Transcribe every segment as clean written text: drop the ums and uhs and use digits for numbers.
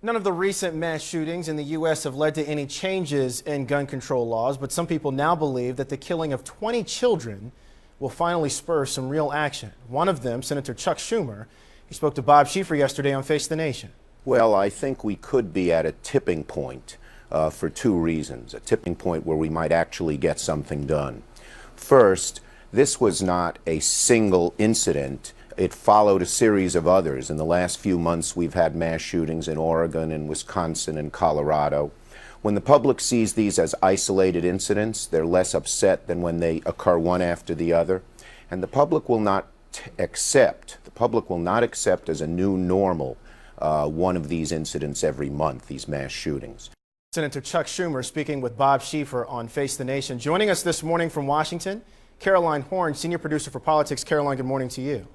None of the recent mass shootings in the U.S. have led to any changes in gun control laws, but some people now believe that the killing of 20 children will finally spur some real action. One of them, Senator Chuck Schumer, he spoke to Bob Schieffer yesterday on Face the Nation. Well, I think we could be at a tipping point for two reasons. A tipping point where we might actually get something done. First, this was not a single incident. It followed a series of others. In the last few months, we've had mass shootings in Oregon and Wisconsin and Colorado. When the public sees these as isolated incidents, they're less upset than when they occur one after the other. And the public will not accept as a new normal one of these incidents every month, these mass shootings. Senator Chuck Schumer speaking with Bob Schieffer on Face the Nation. Joining us this morning from Washington, Caroline Horn, Senior Producer for Politics. Caroline, good morning to you.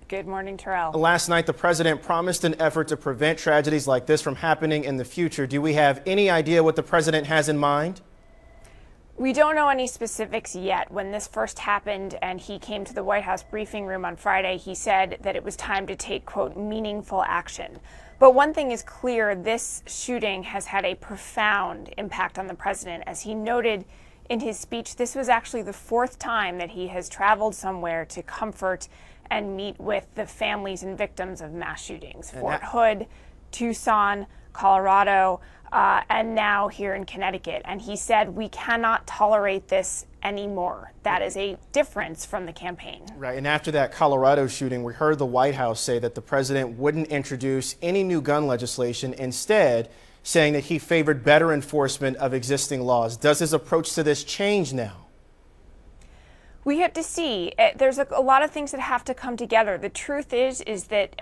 Good morning, Terrell. Last night, the president promised an effort to prevent tragedies like this from happening in the future. Do we have any idea what the president has in mind? We don't know any specifics yet. When this first happened and he came to the White House briefing room on Friday, he said that it was time to take, quote, meaningful action. But one thing is clear, this shooting has had a profound impact on the president. As he noted in his speech, this was actually the fourth time that he has traveled somewhere to comfort and meet with the families and victims of mass shootings. Fort Hood, Tucson, Colorado, and now here in Connecticut. And he said, we cannot tolerate this anymore. That is a difference from the campaign. Right, and after that Colorado shooting, we heard the White House say that the president wouldn't introduce any new gun legislation, instead saying that he favored better enforcement of existing laws. Does his approach to this change now? We have to see. There's a lot of things that have to come together. The truth is that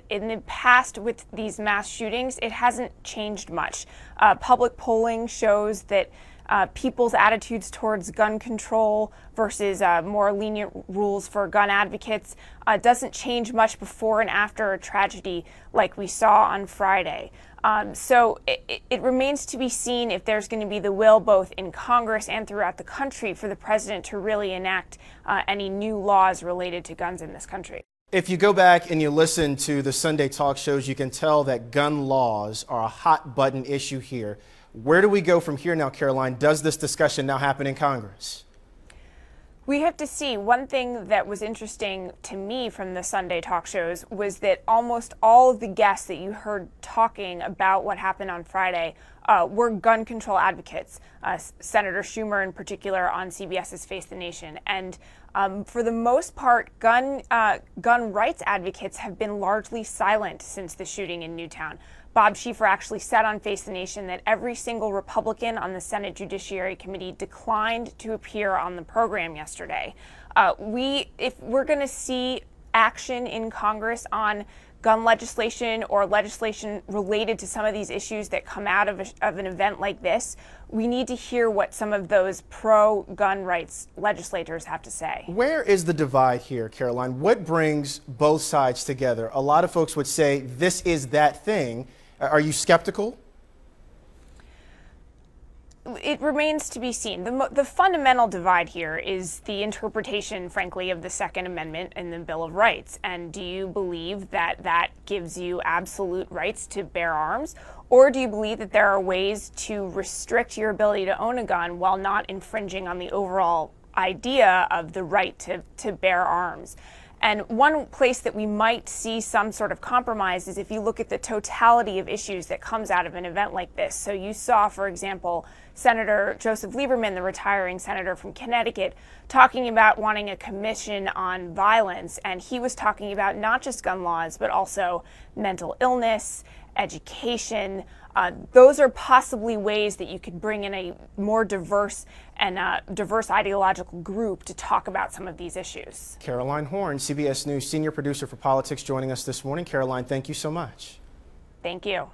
in the past with these mass shootings, it hasn't changed much. Public polling shows that people's attitudes towards gun control versus more lenient rules for gun advocates doesn't change much before and after a tragedy like we saw on Friday. So it remains to be seen if there's going to be the will both in Congress and throughout the country for the president to really enact any new laws related to guns in this country. If you go back and you listen to the Sunday talk shows, you can tell that gun laws are a hot button issue here. Where do we go from here now, Caroline? Does this discussion now happen in Congress? We have to see. One thing that was interesting to me from the Sunday talk shows was that almost all of the guests that you heard talking about what happened on Friday were gun control advocates. Senator Schumer in particular on CBS's Face the Nation. And for the most part, gun rights advocates have been largely silent since the shooting in Newtown. Bob Schieffer actually said on Face the Nation that every single Republican on the Senate Judiciary Committee declined to appear on the program yesterday. If we're going to see action in Congress on gun legislation or legislation related to some of these issues that come out of an event like this, we need to hear what some of those pro-gun rights legislators have to say. Where is the divide here, Caroline? What brings both sides together? A lot of folks would say this is that thing. Are you skeptical? It remains to be seen. The fundamental divide here is the interpretation, frankly, of the Second Amendment in the Bill of Rights. And do you believe that that gives you absolute rights to bear arms? Or do you believe that there are ways to restrict your ability to own a gun while not infringing on the overall idea of the right to bear arms? And one place that we might see some sort of compromise is if you look at the totality of issues that comes out of an event like this. So you saw, for example, Senator Joseph Lieberman, the retiring senator from Connecticut, talking about wanting a commission on violence. And he was talking about not just gun laws, but also mental illness, education. Those are possibly ways that you could bring in a more diverse and diverse ideological group to talk about some of these issues. Caroline Horn, CBS News Senior Producer for Politics, joining us this morning. Caroline, thank you so much. Thank you.